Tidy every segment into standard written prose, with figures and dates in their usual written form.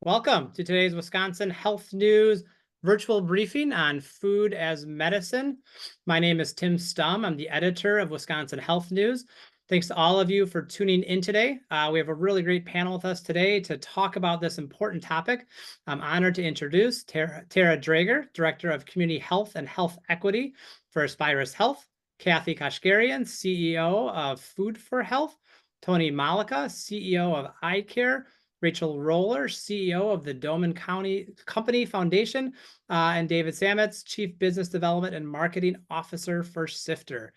Welcome to today's Wisconsin Health News virtual briefing on food as medicine. My name is Tim Stum. I'm the editor of Wisconsin Health News. Thanks to all of you for tuning in today. We have a really great panel with us today to talk about this important topic. I'm honored to introduce Tara Draeger, Director of Community Health and Health Equity for Aspirus Health, Kathy Koshgarian, CEO of Food for Health, Tony Mollica, CEO of iCare, Rachel Roller, CEO of the Dohmen County Company Foundation, and David Sametz, Chief Business Development and Marketing Officer for Sifter.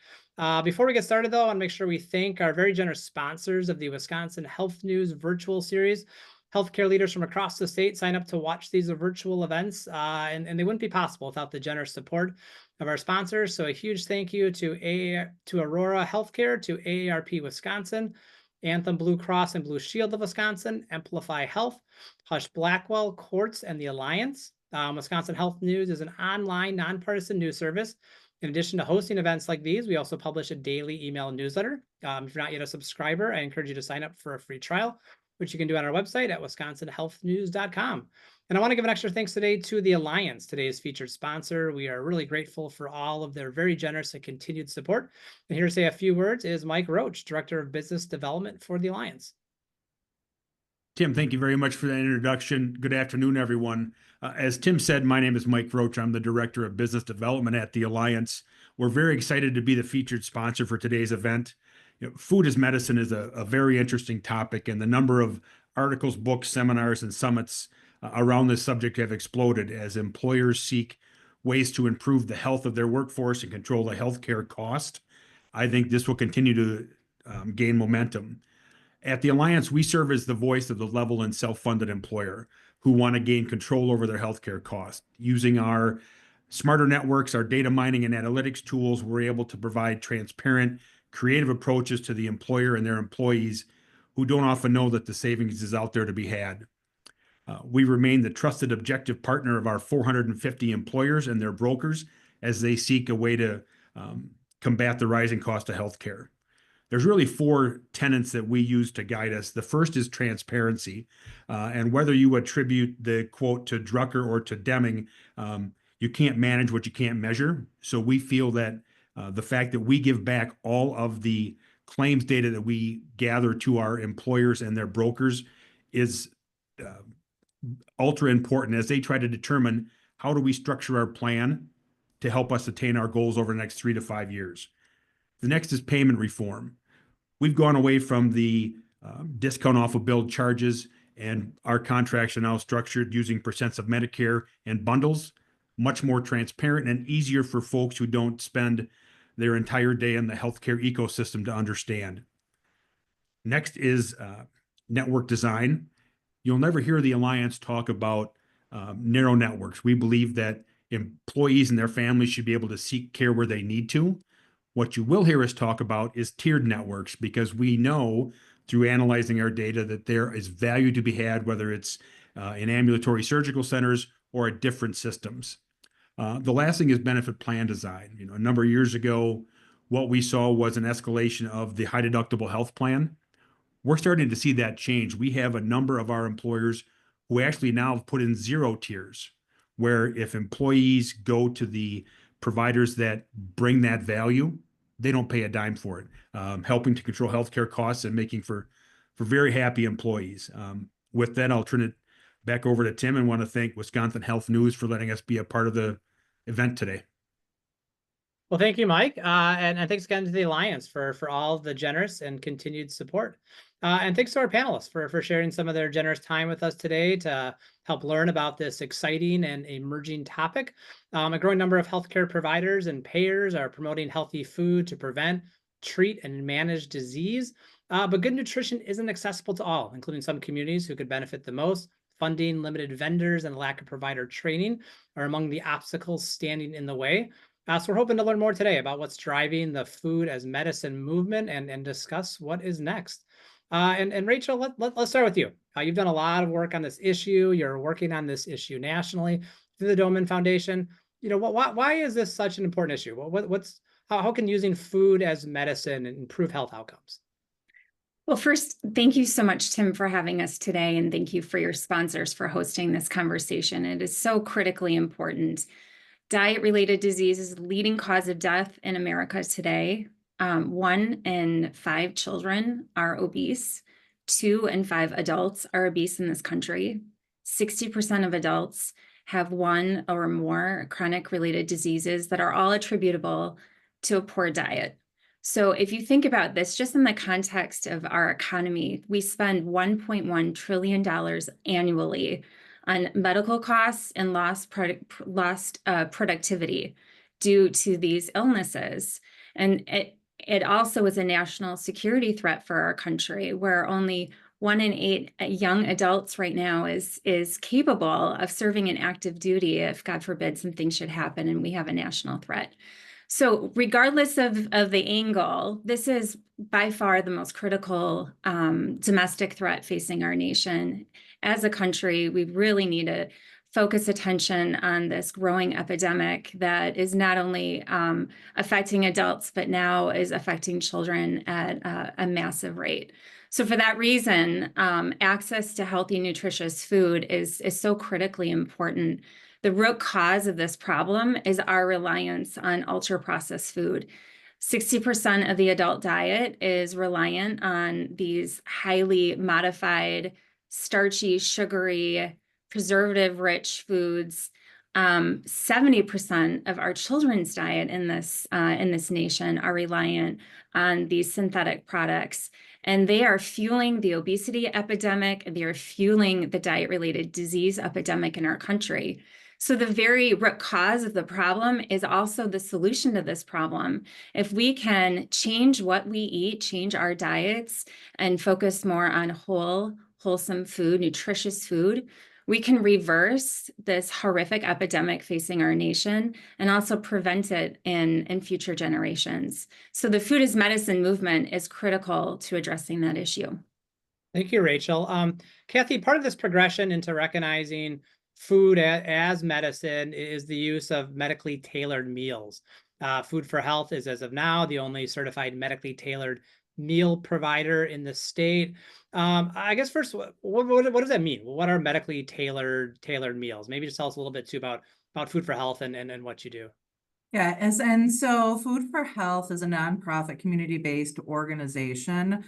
Before we get started, though, I want to make sure we thank our very generous sponsors of the Wisconsin Health News virtual series. Healthcare leaders from across the state sign up to watch these virtual events, and they wouldn't be possible without the generous support of our sponsors. So a huge thank you to Aurora Healthcare, to AARP Wisconsin, Anthem Blue Cross and Blue Shield of Wisconsin, Amplify Health, Hush Blackwell, Courts, and the Alliance. Wisconsin Health News is an online, nonpartisan news service. In addition to hosting events like these, we also publish a daily email newsletter. If you're not yet a subscriber, I encourage you to sign up for a free trial, which you can do on our website at wisconsinhealthnews.com. And I want to give an extra thanks today to the Alliance, today's featured sponsor. We are really grateful for all of their very generous and continued support. And here to say a few words is Mike Roach, Director of Business Development for the Alliance. Tim, thank you very much for that introduction. Good afternoon, everyone. As Tim said, my name is Mike Roach. I'm the Director of Business Development at the Alliance. We're very excited to be the featured sponsor for today's event. Food as medicine is a very interesting topic, and the number of articles, books, seminars, and summits around this subject have exploded as employers seek ways to improve the health of their workforce and control the healthcare cost. I think this will continue to gain momentum. At the Alliance, we serve as the voice of the level and self-funded employer who want to gain control over their healthcare costs. Using our smarter networks, our data mining and analytics tools, we're able to provide transparent, creative approaches to the employer and their employees who don't often know that the savings is out there to be had. We remain the trusted, objective partner of our 450 employers and their brokers as they seek a way to combat the rising cost of healthcare. There's really four tenets that we use to guide us. The first is transparency. And whether you attribute the quote to Drucker or to Deming, you can't manage what you can't measure. So we feel that the fact that we give back all of the claims data that we gather to our employers and their brokers is ultra important as they try to determine how do we structure our plan to help us attain our goals over the next 3 to 5 years. The next is payment reform. We've gone away from the discount off of billed charges, and our contracts are now structured using percents of Medicare and bundles, much more transparent and easier for folks who don't spend their entire day in the healthcare ecosystem to understand. Next is network design. You'll never hear the Alliance talk about narrow networks. We believe that employees and their families should be able to seek care where they need to. What you will hear us talk about is tiered networks, because we know through analyzing our data that there is value to be had, whether it's in ambulatory surgical centers or at different systems. The last thing is benefit plan design. A number of years ago, what we saw was an escalation of the high deductible health plan. We're starting to see that change. We have a number of our employers who actually now have put in 0 tiers, where if employees go to the providers that bring that value, they don't pay a dime for it, helping to control healthcare costs and making for very happy employees. With that, I'll turn it back over to Tim and want to thank Wisconsin Health News for letting us be a part of the event today. Well, thank you, Mike. And thanks again to the Alliance for all the generous and continued support. And thanks to our panelists for sharing some of their generous time with us today to help learn about this exciting and emerging topic. A growing number of healthcare providers and payers are promoting healthy food to prevent, treat, and manage disease. But good nutrition isn't accessible to all, including some communities who could benefit the most. Funding, limited vendors, and lack of provider training are among the obstacles standing in the way. So we're hoping to learn more today about what's driving the food as medicine movement and discuss what is next. And Rachel, let's start with you. You've done a lot of work on this issue. You're working on this issue nationally through the Dohmen Foundation. Why is this such an important issue? How can using food as medicine improve health outcomes? Well, first, thank you so much, Tim, for having us today, and thank you for your sponsors for hosting this conversation. It is so critically important. Diet-related disease is the leading cause of death in America today. 1 in 5 children are obese. 2 in 5 adults are obese in this country. 60% of adults have 1 or more chronic related diseases that are all attributable to a poor diet. So if you think about this, just in the context of our economy, we spend $1.1 trillion annually on medical costs and lost productivity due to these illnesses. And it also is a national security threat for our country, where only 1 in 8 young adults right now is capable of serving in active duty if, God forbid, something should happen and we have a national threat. So regardless of the angle, this is by far the most critical domestic threat facing our nation. As a country, we really need to focus attention on this growing epidemic that is not only affecting adults, but now is affecting children at a massive rate. So for that reason, access to healthy, nutritious food is so critically important. The root cause of this problem is our reliance on ultra-processed food. 60% of the adult diet is reliant on these highly modified, starchy, sugary, preservative-rich foods. 70% of our children's diet in this nation are reliant on these synthetic products, and they are fueling the obesity epidemic, and they are fueling the diet-related disease epidemic in our country. So the very root cause of the problem is also the solution to this problem. If we can change what we eat, change our diets, and focus more on wholesome food, nutritious food, we can reverse this horrific epidemic facing our nation and also prevent it in future generations. So the food as medicine movement is critical to addressing that issue. Thank you, Rachel. Kathy, part of this progression into recognizing food as medicine is the use of medically tailored meals. Food for Health is, as of now, the only certified medically tailored meal provider in the state. I guess first, what does that mean? What are medically tailored meals? Maybe just tell us a little bit too about Food for Health and what you do. Yeah, and so Food for Health is a nonprofit community-based organization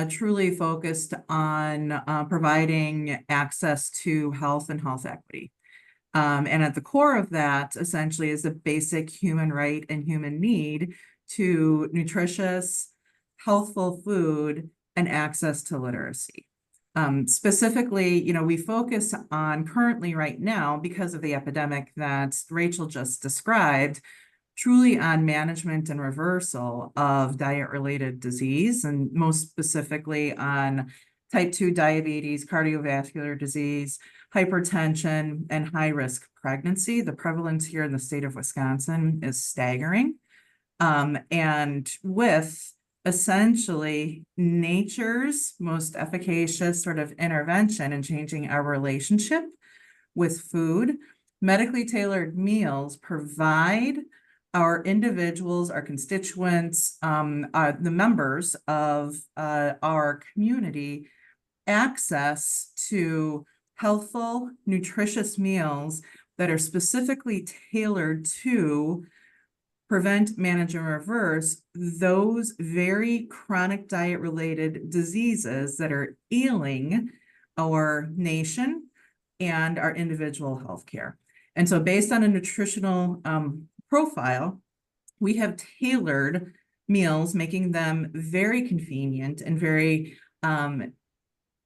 truly focused on providing access to health and health equity. And at the core of that, essentially, is a basic human right and human need to nutritious, healthful food and access to literacy. Specifically, we focus on currently right now, because of the epidemic that Rachel just described, truly on management and reversal of diet-related disease, and most specifically on type 2 diabetes, cardiovascular disease, hypertension, and high-risk pregnancy. The prevalence here in the state of Wisconsin is staggering. And with essentially nature's most efficacious sort of intervention in changing our relationship with food, medically tailored meals provide our individuals, our constituents, the members of our community access to healthful, nutritious meals that are specifically tailored to prevent, manage, and reverse those very chronic diet-related diseases that are ailing our nation and our individual healthcare. And so based on a nutritional profile, we have tailored meals, making them very convenient and very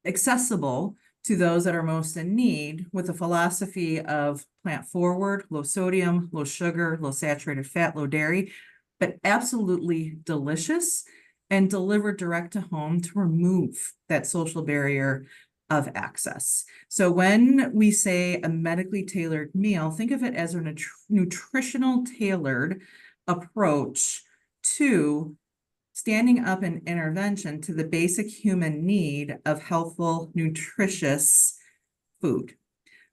accessible to those that are most in need, with a philosophy of plant forward, low sodium, low sugar, low saturated fat, low dairy, but absolutely delicious and delivered direct to home to remove that social barrier of access. So when we say a medically tailored meal, think of it as a nutritional tailored approach to standing up an intervention to the basic human need of healthful, nutritious food.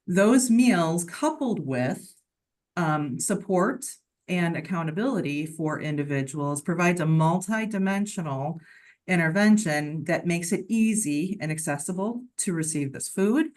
Those meals, coupled with support and accountability for individuals, provides a multi-dimensional intervention that makes it easy and accessible to receive this food,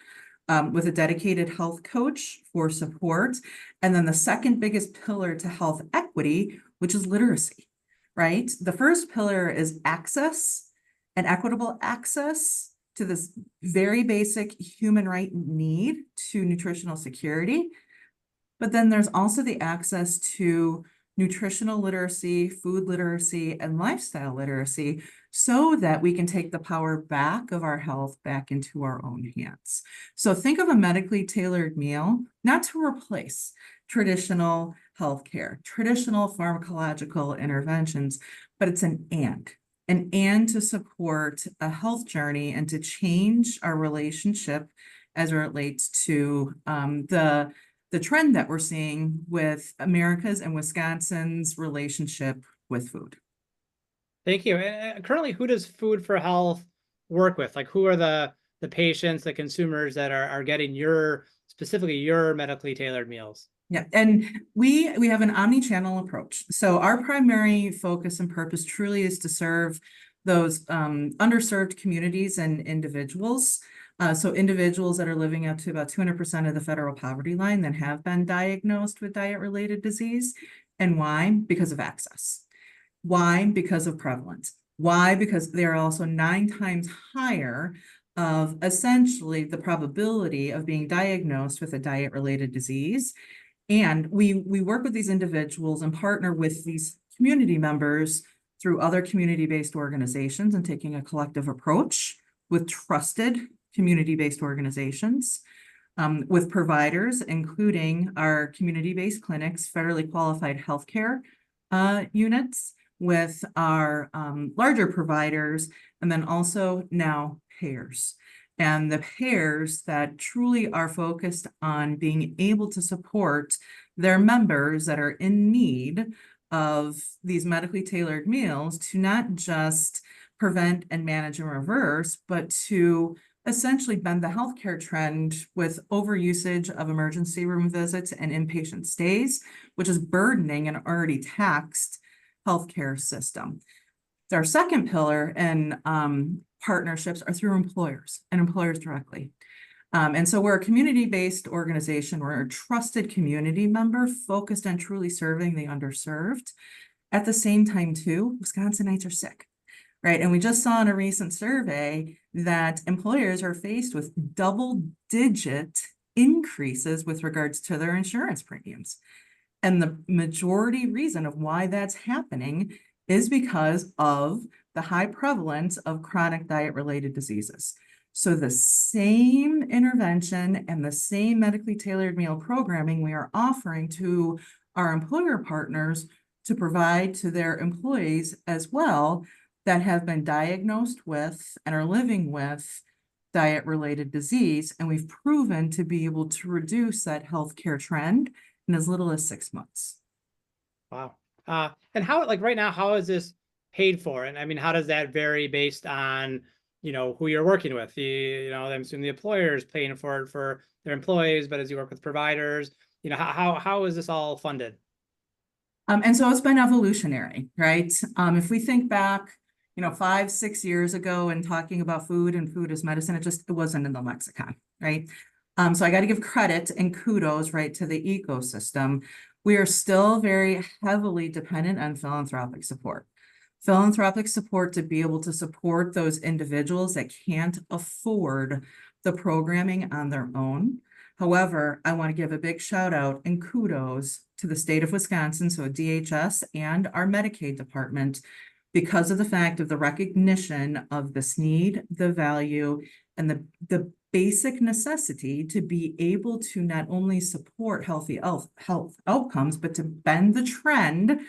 with a dedicated health coach for support. And then the second biggest pillar to health equity, which is literacy, right? The first pillar is access and equitable access to this very basic human right need to nutritional security. But then there's also the access to nutritional literacy, food literacy, and lifestyle literacy, so that we can take the power back of our health back into our own hands. So think of a medically tailored meal, not to replace traditional healthcare, traditional pharmacological interventions, but it's an and to support a health journey and to change our relationship as it relates to the trend that we're seeing with America's and Wisconsin's relationship with food. Thank you. Currently, who does Food for Health work with? Like, who are the patients, the consumers that are getting specifically your medically tailored meals? Yeah, and we have an omni-channel approach. So our primary focus and purpose truly is to serve those underserved communities and individuals. So individuals that are living up to about 200% of the federal poverty line that have been diagnosed with diet-related disease. And why? Because of access. Why? Because of prevalence. Why? Because they're also 9 times higher of essentially the probability of being diagnosed with a diet-related disease. And we work with these individuals and partner with these community members through other community-based organizations and taking a collective approach with trusted community-based organizations, with providers, including our community-based clinics, federally qualified healthcare units, with our larger providers, and then also now payers. And the payers that truly are focused on being able to support their members that are in need of these medically tailored meals to not just prevent and manage and reverse, but to essentially bend the healthcare trend with overusage of emergency room visits and inpatient stays, which is burdening an already taxed healthcare system. Our second pillar and partnerships are through employers and employers directly. And so we're a community-based organization. We're a trusted community member focused on truly serving the underserved. At the same time, too, Wisconsinites are sick, right? And we just saw in a recent survey that employers are faced with double-digit increases with regards to their insurance premiums. And the majority reason of why that's happening is because of the high prevalence of chronic diet-related diseases. So the same intervention and the same medically tailored meal programming we are offering to our employer partners to provide to their employees as well that have been diagnosed with and are living with diet-related disease. And we've proven to be able to reduce that healthcare trend in as little as 6 months. Wow. And how, like right now, how is this paid for? And I mean, how does that vary based on, who you're working with? I'm assuming the employer is paying for it for their employees, but as you work with providers, how is this all funded? And so it's been evolutionary, right? If we think back, 5-6 years ago and talking about food and food as medicine, it wasn't in the lexicon, right? So I got to give credit and kudos, right, to the ecosystem. We are still very heavily dependent on philanthropic support. Philanthropic support to be able to support those individuals that can't afford the programming on their own. However, I want to give a big shout out and kudos to the state of Wisconsin, so DHS and our Medicaid department, because of the fact of the recognition of this need, the value, and the basic necessity to be able to not only support healthy health outcomes, but to bend the trend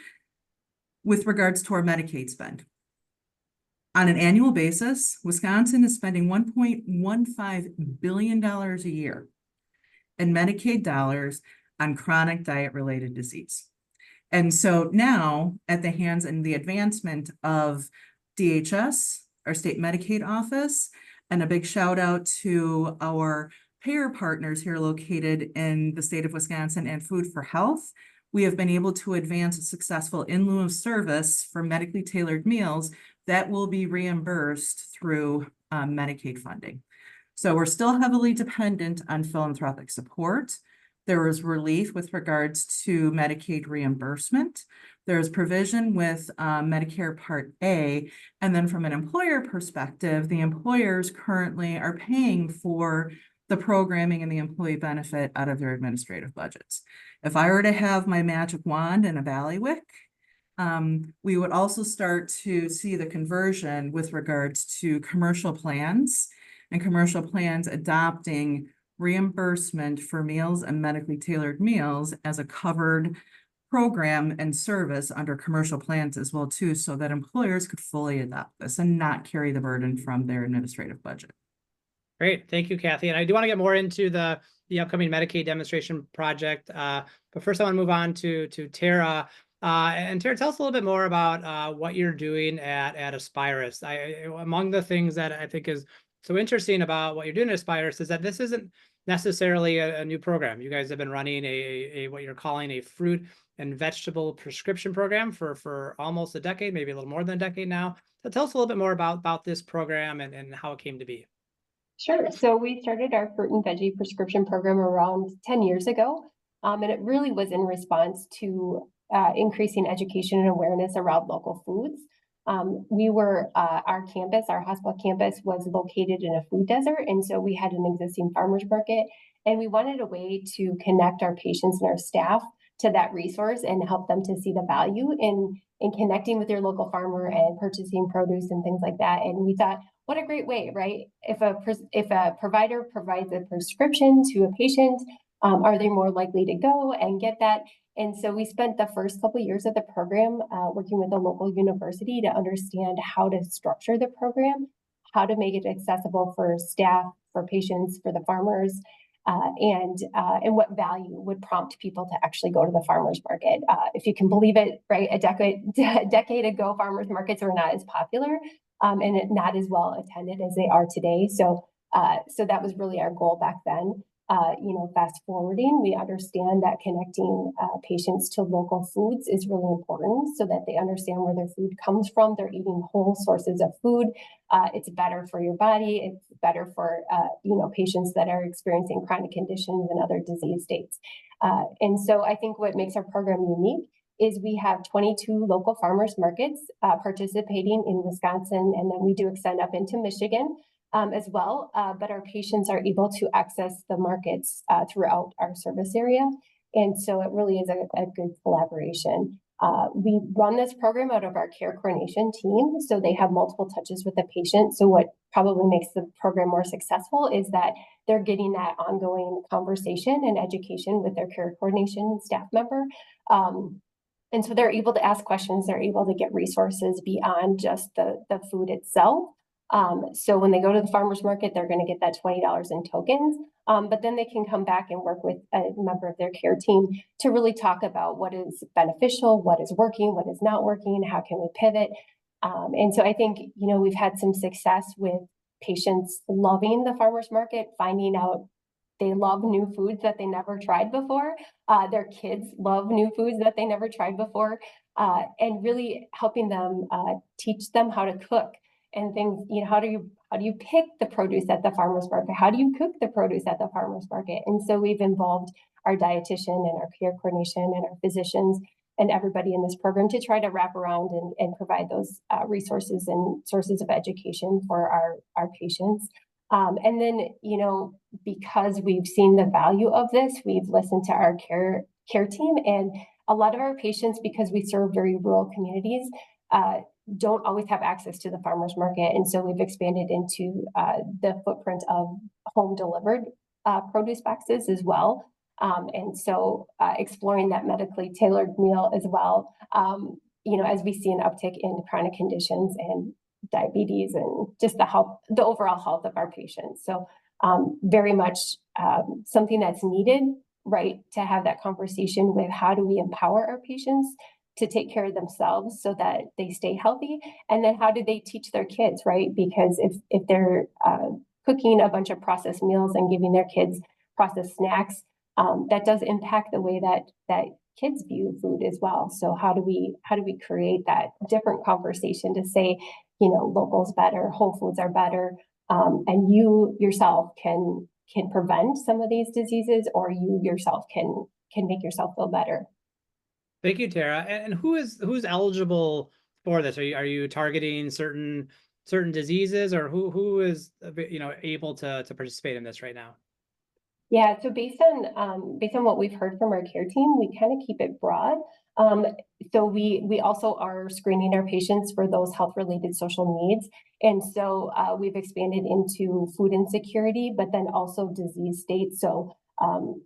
with regards to our Medicaid spend. On an annual basis, Wisconsin is spending $1.15 billion a year in Medicaid dollars on chronic diet-related disease. And so now, at the hands and the advancement of DHS, our state Medicaid office, and a big shout out to our payer partners here located in the state of Wisconsin and Food for Health, we have been able to advance a successful in lieu of service for medically tailored meals that will be reimbursed through Medicaid funding. So we're still heavily dependent on philanthropic support. There is relief with regards to Medicaid reimbursement. There's provision with Medicare Part A. And then from an employer perspective, the employers currently are paying for the programming and the employee benefit out of their administrative budgets. If I were to have my magic wand and a bailiwick, we would also start to see the conversion with regards to commercial plans and commercial plans adopting reimbursement for meals and medically tailored meals as a covered program and service under commercial plans as well too, so that employers could fully adopt this and not carry the burden from their administrative budget. Great, thank you, Kathy. And I do want to get more into the upcoming Medicaid demonstration project, but first I want to move on to Tara. And Tara, tell us a little bit more about what you're doing at Aspirus. Among the things that I think is so interesting about what you're doing at Aspirus is that this isn't necessarily a new program. You guys have been running a what you're calling a fruit and vegetable prescription program for almost a decade, maybe a little more than a decade now. So tell us a little bit more about this program and how it came to be. Sure. So we started our fruit and veggie prescription program around 10 years ago. And it really was in response to increasing education and awareness around local foods. Our campus, our hospital campus, was located in a food desert. And so we had an existing farmer's market, and we wanted a way to connect our patients and our staff to that resource and help them to see the value in connecting with their local farmer and purchasing produce and things like that. And we thought, what a great way, right? If a provider provides a prescription to a patient, are they more likely to go and get that? And so we spent the first couple of years of the program working with a local university to understand how to structure the program, how to make it accessible for staff, for patients, for the farmers, and what value would prompt people to actually go to the farmers market. If you can believe it, right? A decade ago, farmers markets were not as popular and not as well attended as they are today. So that was really our goal back then. Fast forwarding, we understand that connecting patients to local foods is really important so that they understand where their food comes from. They're eating whole sources of food. It's better for your body. It's better for, patients that are experiencing chronic conditions and other disease states. And so I think what makes our program unique is we have 22 local farmers markets participating in Wisconsin, and then we do extend up into Michigan as well, but our patients are able to access the markets throughout our service area. And so it really is a good collaboration. We run this program out of our care coordination team, so they have multiple touches with the patient. So what probably makes the program more successful is that they're getting that ongoing conversation and education with their care coordination staff member. And so they're able to ask questions, they're able to get resources beyond just the food itself. So when they go to the farmer's market, they're going to get that $20 in tokens, but then they can come back and work with a member of their care team to really talk about what is beneficial, what is working, what is not working, how can we pivot. And so I think, we've had some success with patients loving the farmer's market, finding out they love new foods that they never tried before. Their kids love new foods that they never tried before, and really helping them teach them how to cook. And things, how do you pick the produce at the farmer's market? How do you cook the produce at the farmer's market? And so we've involved our dietitian and our care coordination and our physicians and everybody in this program to try to wrap around and provide those resources and sources of education for our patients. And then, because we've seen the value of this, we've listened to our care team, and a lot of our patients, because we serve very rural communities, don't always have access to the farmer's market. And so we've expanded into the footprint of home delivered produce boxes as well. And so exploring that medically tailored meal as well, as we see an uptick in chronic conditions and diabetes and just the overall health of our patients. So very much something that's needed, right, to have that conversation with how do we empower our patients to take care of themselves so that they stay healthy, and then how do they teach their kids, right? Because if they're cooking a bunch of processed meals and giving their kids processed snacks, that does impact the way that kids view food as well. So how do we create that different conversation to say, locals better, whole foods are better, and you yourself can prevent some of these diseases, or you yourself can make yourself feel better. Thank you, Tara. And who's eligible for this? Are you targeting certain diseases, or who is able to participate in this right now? Yeah, so based on what we've heard from our care team, we kind of keep it broad. So we also are screening our patients for those health-related social needs. And so we've expanded into food insecurity, but then also disease states. So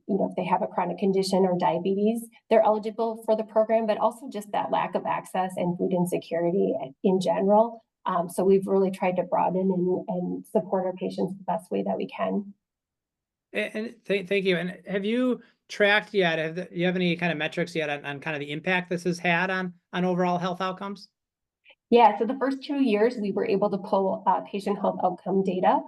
if they have a chronic condition or diabetes, they're eligible for the program, but also just that lack of access and food insecurity in general. So we've really tried to broaden and support our patients the best way that we can. And thank you. And have you tracked yet? Do you have any kind of metrics yet on kind of the impact this has had on overall health outcomes? Yeah, so the first 2 years we were able to pull patient health outcome data.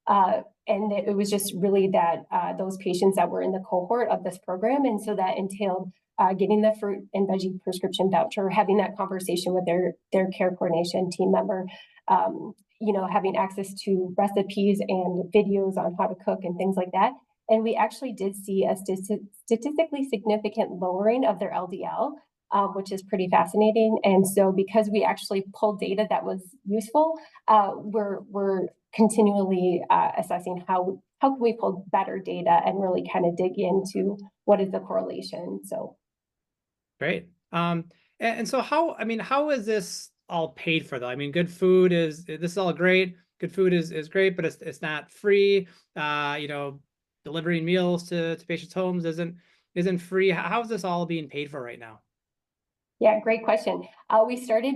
And it was just really that those patients that were in the cohort of this program. And so that entailed getting the fruit and veggie prescription voucher, having that conversation with their care coordination team member, having access to recipes and videos on how to cook and things like that. And we actually did see a statistically significant lowering of their LDL, which is pretty fascinating. And so because we actually pulled data that was useful, we're continually assessing how can we pull better data and really kind of dig into what is the correlation. So great. And so how is this all paid for though? I mean, good food this is all great. Good food is great, but it's not free. Delivering meals to patients' homes isn't free. How is this all being paid for right now? Yeah, great question. We started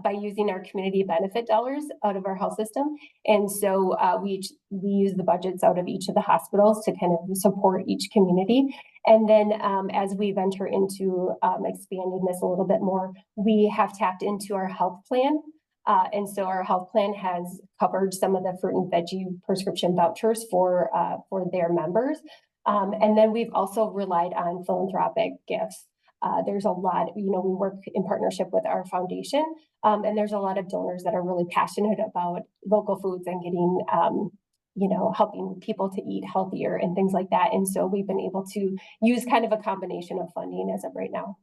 by using our community benefit dollars out of our health system. And so we use the budgets out of each of the hospitals to kind of support each community. And then as we venture into expanding this a little bit more, we have tapped into our health plan. And so our health plan has covered some of the fruit and veggie prescription vouchers for their members. And then we've also relied on philanthropic gifts. There's a lot, we work in partnership with our foundation, and there's a lot of donors that are really passionate about local foods and getting, helping people to eat healthier and things like that. And so we've been able to use kind of a combination of funding as of right now.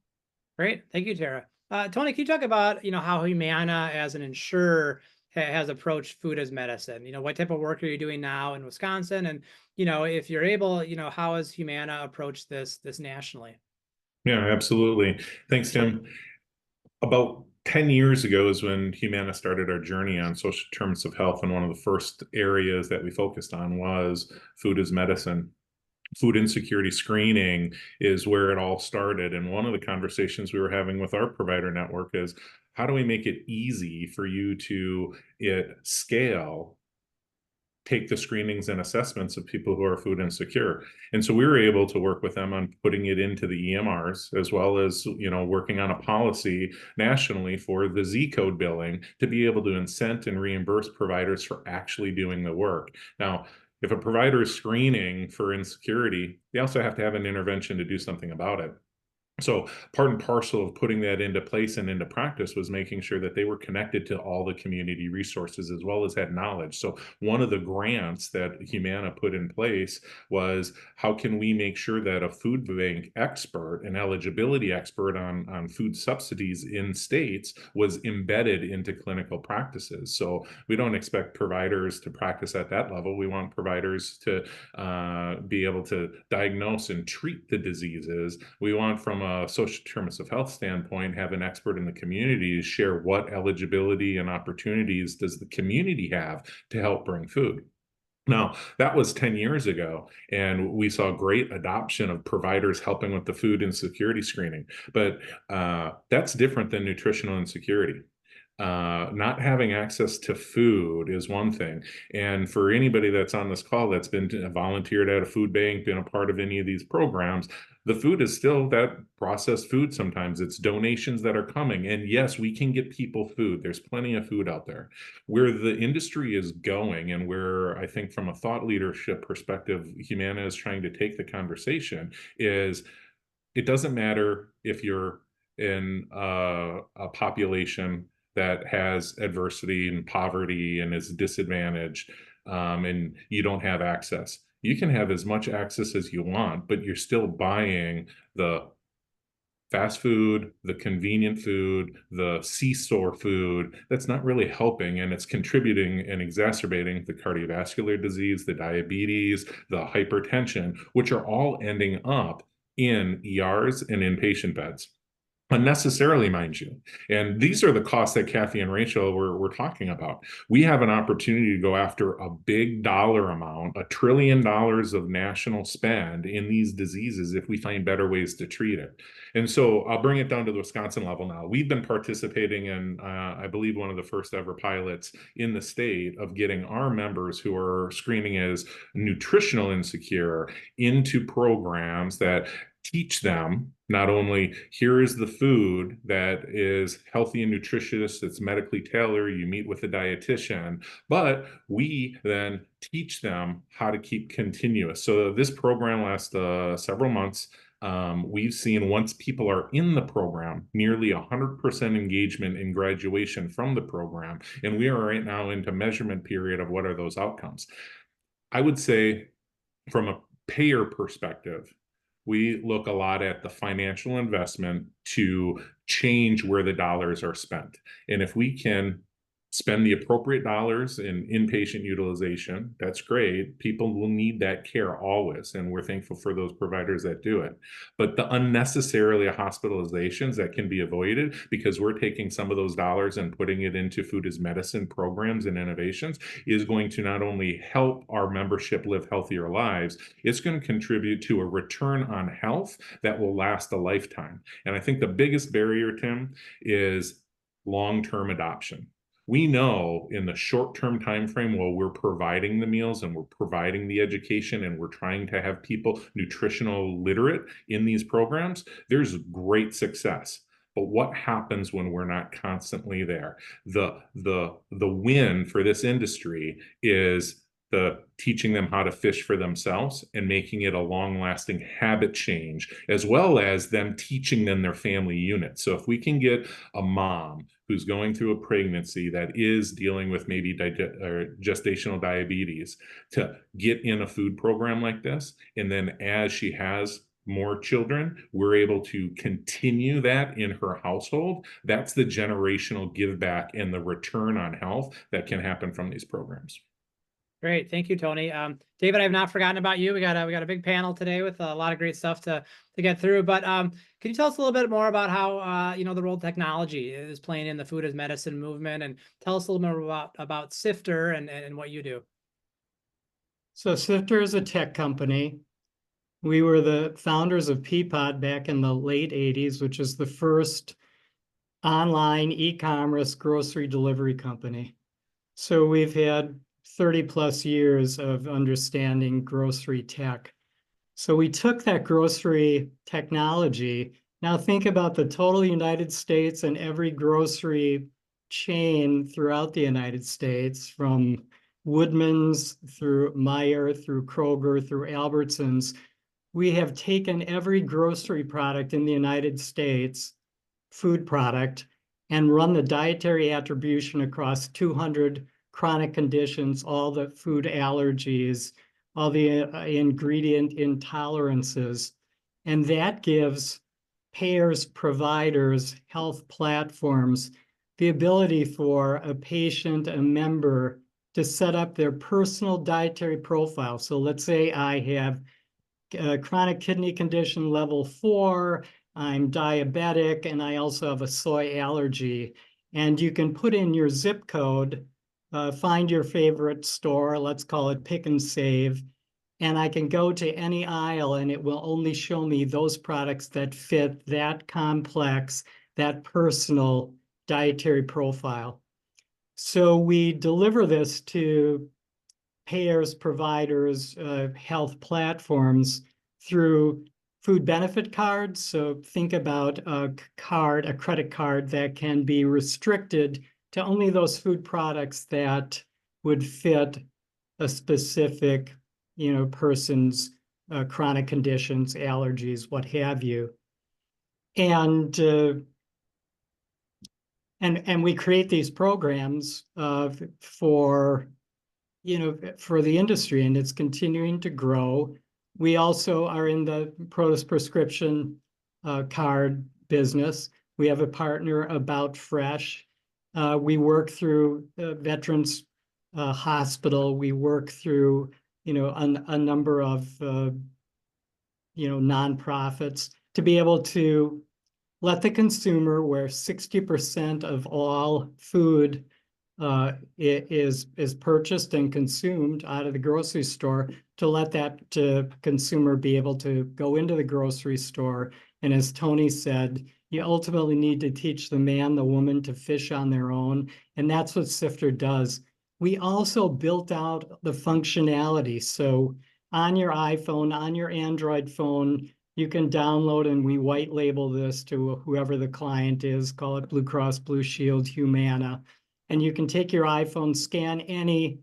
Great. Thank you, Tara. Tony, can you talk about, how Humana as an insurer has approached food as medicine? What type of work are you doing now in Wisconsin? And, if you're able, how has Humana approached this nationally? Yeah, absolutely. Thanks, Tim. About 10 years ago is when Humana started our journey on social determinants of health. And one of the first areas that we focused on was food as medicine. Food insecurity screening is where it all started. And one of the conversations we were having with our provider network is, how do we make it easy for you to scale take the screenings and assessments of people who are food insecure? And so we were able to work with them on putting it into the EMRs, as well as, working on a policy nationally for the Z code billing to be able to incent and reimburse providers for actually doing the work. Now, if a provider is screening for insecurity, they also have to have an intervention to do something about it. So part and parcel of putting that into place and into practice was making sure that they were connected to all the community resources as well as had knowledge. So one of the grants that Humana put in place was, how can we make sure that a food bank expert, an eligibility expert on food subsidies in states, was embedded into clinical practices? So we don't expect providers to practice at that level. We want providers to be able to diagnose and treat the diseases. We want, from a social determinants of health standpoint, have an expert in the community to share what eligibility and opportunities does the community have to help bring food. Now, that was 10 years ago, and we saw great adoption of providers helping with the food insecurity screening. But that's different than nutritional insecurity. Not having access to food is one thing. And for anybody that's on this call that's been volunteered at a food bank, been a part of any of these programs, the food is still that processed food. Sometimes it's donations that are coming. And yes, we can get people food. There's plenty of food out there. Where the industry is going, and where I think from a thought leadership perspective, Humana is trying to take the conversation, is it doesn't matter if you're in a population that has adversity and poverty and is disadvantaged, and you don't have access. You can have as much access as you want, but you're still buying the fast food, the convenient food, the C-store food that's not really helping, and it's contributing and exacerbating the cardiovascular disease, the diabetes, the hypertension, which are all ending up in ERs and inpatient beds. Unnecessarily, mind you. And these are the costs that Kathy and Rachel were talking about. We have an opportunity to go after a big dollar amount, $1 trillion of national spend in these diseases if we find better ways to treat it. And so I'll bring it down to the Wisconsin level now. We've been participating in, I believe, one of the first ever pilots in the state of getting our members who are screening as nutritional insecure into programs that teach them not only here is the food that is healthy and nutritious, it's medically tailored, you meet with a dietitian, but we then teach them how to keep continuous. So this program lasts several months. We've seen once people are in the program, nearly 100% engagement in graduation from the program. And we are right now into measurement period of what are those outcomes. I would say from a payer perspective, we look a lot at the financial investment to change where the dollars are spent. And if we can spend the appropriate dollars in inpatient utilization, that's great. People will need that care always, and we're thankful for those providers that do it. But the unnecessarily hospitalizations that can be avoided because we're taking some of those dollars and putting it into food as medicine programs and innovations is going to not only help our membership live healthier lives, it's going to contribute to a return on health that will last a lifetime. And I think the biggest barrier, Tim, is long-term adoption. We know in the short-term time frame, while we're providing the meals and we're providing the education and we're trying to have people nutritional literate in these programs, there's great success. But what happens when we're not constantly there? The win for this industry is the teaching them how to fish for themselves and making it a long-lasting habit change, as well as them teaching them their family unit. So if we can get a mom who's going through a pregnancy that is dealing with maybe gestational diabetes to get in a food program like this, and then as she has more children, we're able to continue that in her household. That's the generational give back and the return on health that can happen from these programs. Great. Thank you, Tony. David, I have not forgotten about you. We got a big panel today with a lot of great stuff to get through. But can you tell us a little bit more about how the role technology is playing in the food as medicine movement, and tell us a little more about Sifter and what you do? So Sifter is a tech company. We were the founders of Peapod back in the late 80s, which is the first online e-commerce grocery delivery company. So we've had 30 plus years of understanding grocery tech. So we took that grocery technology. Now think about the total United States and every grocery chain throughout the United States, from Woodman's through Meijer, through Kroger, through Albertsons. We have taken every grocery product in the United States, food product, and run the dietary attribution across 200 chronic conditions, all the food allergies, all the ingredient intolerances. And that gives payers, providers, health platforms, the ability for a patient, a member, to set up their personal dietary profile. So let's say I have chronic kidney condition level 4, I'm diabetic, and I also have a soy allergy. And you can put in your zip code, find your favorite store, let's call it Pick and Save, and I can go to any aisle and it will only show me those products that fit that complex, that personal dietary profile. So we deliver this to payers, providers, health platforms through food benefit cards. So think about a credit card that can be restricted to only those food products that would fit a specific, person's chronic conditions, allergies, what have you. And And we create these programs for, for the industry, and it's continuing to grow. We also are in the Protus prescription card business. We have a partner, About Fresh. We work through Veterans Hospital. We work through, a number of, nonprofits to be able to let the consumer, where 60% of all food is purchased and consumed out of the grocery store, to let that consumer be able to go into the grocery store. And as Tony said, you ultimately need to teach the man, the woman to fish on their own. And that's what Sifter does. We also built out the functionality. So on your iPhone, on your Android phone, you can download, and we white label this to whoever the client is, call it Blue Cross Blue Shield, Humana. And you can take your iPhone, scan any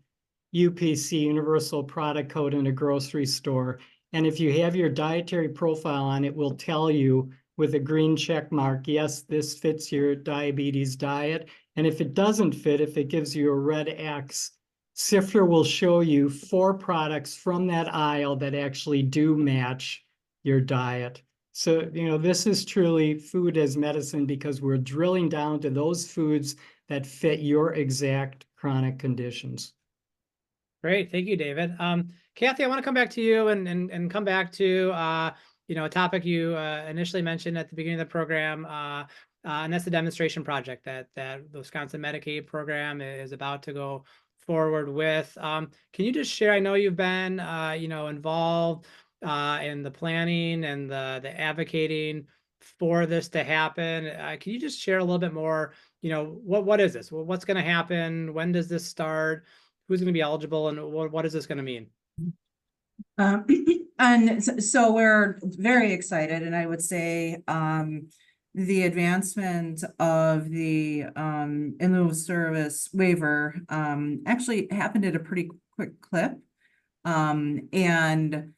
UPC, Universal Product Code, in a grocery store. And if you have your dietary profile on, it will tell you with a green check mark, yes, this fits your diabetes diet. And if it doesn't fit, if it gives you a red X, Sifter will show you 4 products from that aisle that actually do match your diet. So, this is truly food as medicine, because we're drilling down to those foods that fit your exact chronic conditions. Great. Thank you, David. Kathy, I want to come back to you and come back to, a topic you initially mentioned at the beginning of the program, and that's the demonstration project that the Wisconsin Medicaid program is about to go forward with. Can you just share, I know you've been, involved in the planning and the advocating for this to happen. Can you just share a little bit more, what is this? What's going to happen? When does this start? Who's going to be eligible, and what is this going to mean? And so we're very excited, and I would say the advancement of the in lieu of service waiver actually happened at a pretty quick clip, and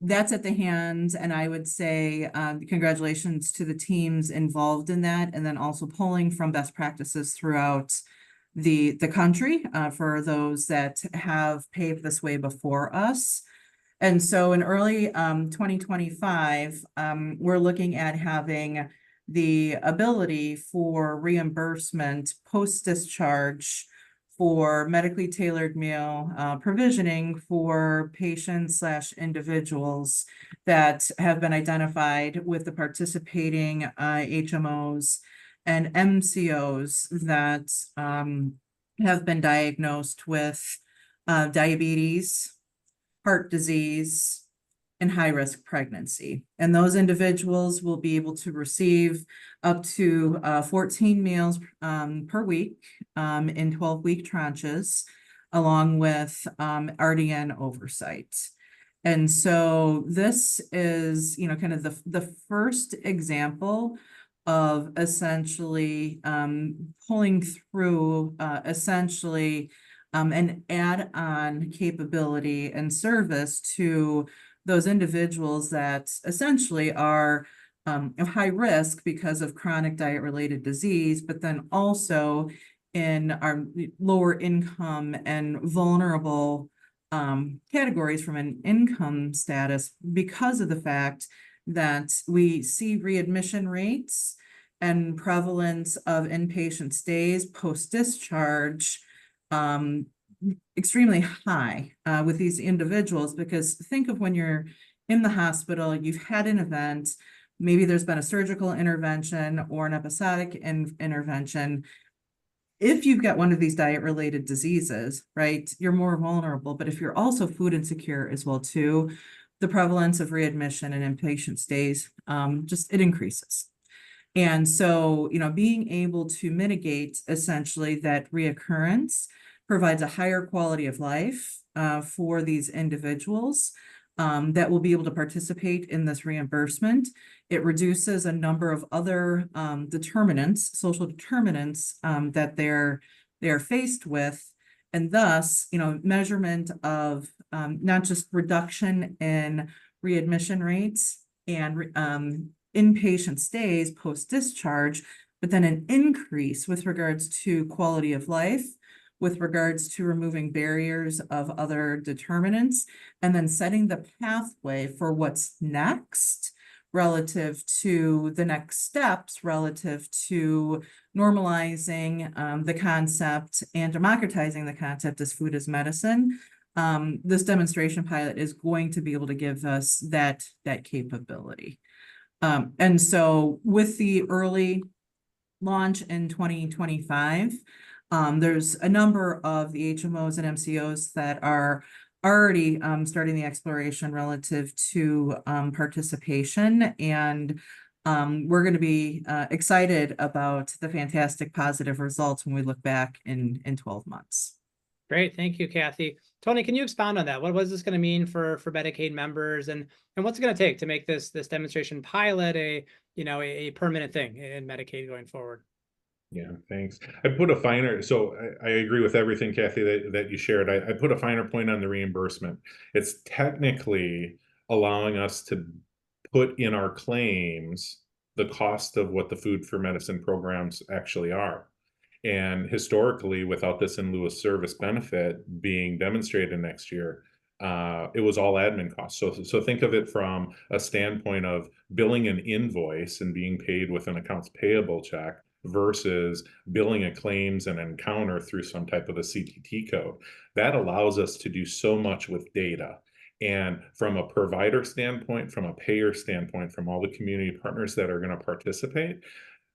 that's at the hands, and I would say congratulations to the teams involved in that, and then also pulling from best practices throughout the country for those that have paved this way before us. And so in early 2025, we're looking at having the ability for reimbursement post-discharge for medically tailored meal provisioning for patients/individuals that have been identified with the participating HMOs and MCOs that have been diagnosed with diabetes, heart disease, and high-risk pregnancy. And those individuals will be able to receive up to 14 meals per week in 12-week tranches, along with RDN oversight. And so this is, kind of the first example of essentially pulling through essentially an add-on capability and service to those individuals that essentially are of high risk because of chronic diet-related disease, but then also in our lower income and vulnerable categories from an income status, because of the fact that we see readmission rates and prevalence of inpatient stays post-discharge extremely high with these individuals. Because think of when you're in the hospital, you've had an event, maybe there's been a surgical intervention or an episodic intervention. If you've got one of these diet-related diseases, right, you're more vulnerable. But if you're also food insecure as well too, the prevalence of readmission and inpatient stays, it increases. And so, being able to mitigate essentially that reoccurrence provides a higher quality of life for these individuals that will be able to participate in this reimbursement. It reduces a number of other determinants, social determinants that they're faced with. And thus, measurement of not just reduction in readmission rates and inpatient stays post-discharge, but then an increase with regards to quality of life, with regards to removing barriers of other determinants, and then setting the pathway for what's next relative to the next steps, relative to normalizing the concept and democratizing the concept as food as medicine. This demonstration pilot is going to be able to give us that capability. And so with the early launch in 2025, there's a number of the HMOs and MCOs that are already starting the exploration relative to participation. And we're going to be excited about the fantastic positive results when we look back in 12 months. Great, thank you, Kathy. Tony, can you expound on that? What is this going to mean for Medicaid members, and what's it going to take to make this demonstration pilot a permanent thing in Medicaid going forward? Yeah, thanks. I put a finer, so I agree with everything, Kathy, that you shared. I put a finer point on the reimbursement. It's technically allowing us to put in our claims the cost of what the food for medicine programs actually are. And historically, without this in lieu of service benefit being demonstrated next year, it was all admin costs. So think of it from a standpoint of billing an invoice and being paid with an accounts payable check versus billing a claims and encounter through some type of a CPT code. That allows us to do so much with data. And from a provider standpoint, from a payer standpoint, from all the community partners that are going to participate,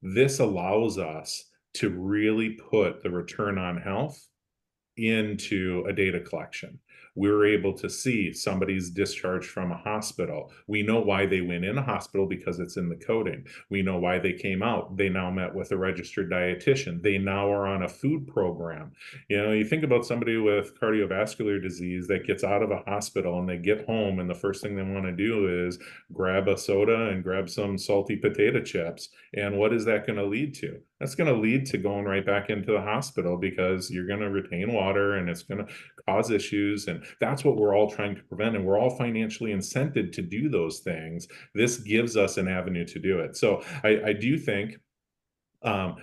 this allows us to really put the return on health into a data collection. We were able to see somebody's discharged from a hospital. We know why they went in a hospital because it's in the coding. We know why they came out. They now met with a registered dietitian. They now are on a food program. You think about somebody with cardiovascular disease that gets out of a hospital and they get home and the first thing they want to do is grab a soda and grab some salty potato chips. And what is that going to lead to? That's going to lead to going right back into the hospital because you're going to retain water and it's going to cause issues. And that's what we're all trying to prevent. And we're all financially incented to do those things. This gives us an avenue to do it. So I do think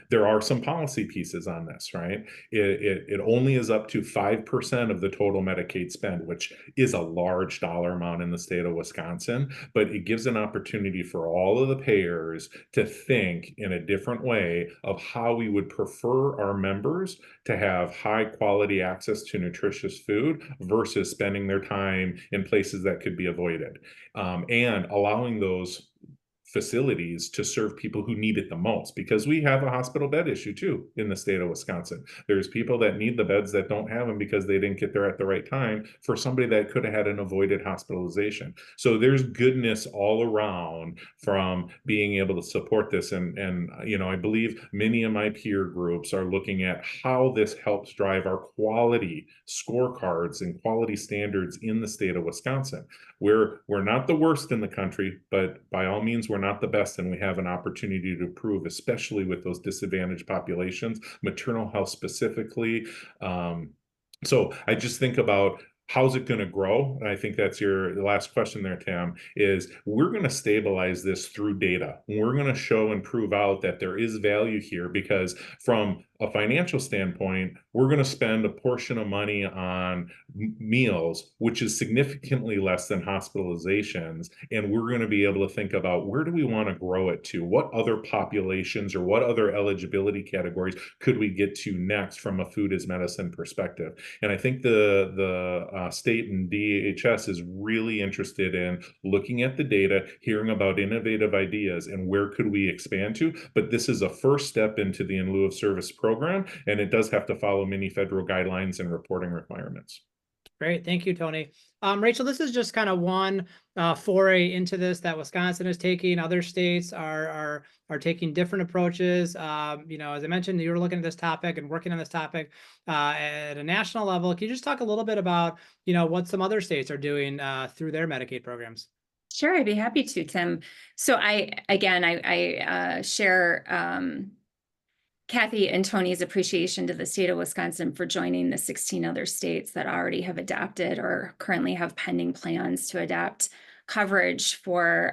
there are some policy pieces on this, right? It only is up to 5% of the total Medicaid spend, which is a large dollar amount in the state of Wisconsin, but it gives an opportunity for all of the payers to think in a different way of how we would prefer our members to have high quality access to nutritious food versus spending their time in places that could be avoided, and allowing those facilities to serve people who need it the most, because we have a hospital bed issue too in the state of Wisconsin. There's people that need the beds that don't have them because they didn't get there at the right time for somebody that could have had an avoided hospitalization. So there's goodness all around from being able to support this. And I believe many of my peer groups are looking at how this helps drive our quality scorecards and quality standards in the state of Wisconsin. We're not the worst in the country, but by all means, we're not the best, and we have an opportunity to improve, especially with those disadvantaged populations, maternal health specifically. So I just think about how's it going to grow? And I think that's the last question there, Tam, is we're going to stabilize this through data. We're going to show and prove out that there is value here, because from a financial standpoint, we're going to spend a portion of money on meals, which is significantly less than hospitalizations. And we're going to be able to think about, where do we want to grow it to? What other populations or what other eligibility categories could we get to next from a food as medicine perspective? And I think the state and DHS is really interested in looking at the data, hearing about innovative ideas, and where could we expand to. But this is a first step into the in lieu of service program, and it does have to follow many federal guidelines and reporting requirements. Great, thank you, Tony. Rachel, this is just kind of one foray into this that Wisconsin is taking. Other states are taking different approaches. As I mentioned, you were looking at this topic and working on this topic at a national level. Can you just talk a little bit about what some other states are doing through their Medicaid programs? Sure, I'd be happy to, Tim. So I share Kathy and Tony's appreciation to the state of Wisconsin for joining the 16 other states that already have adopted or currently have pending plans to adopt coverage for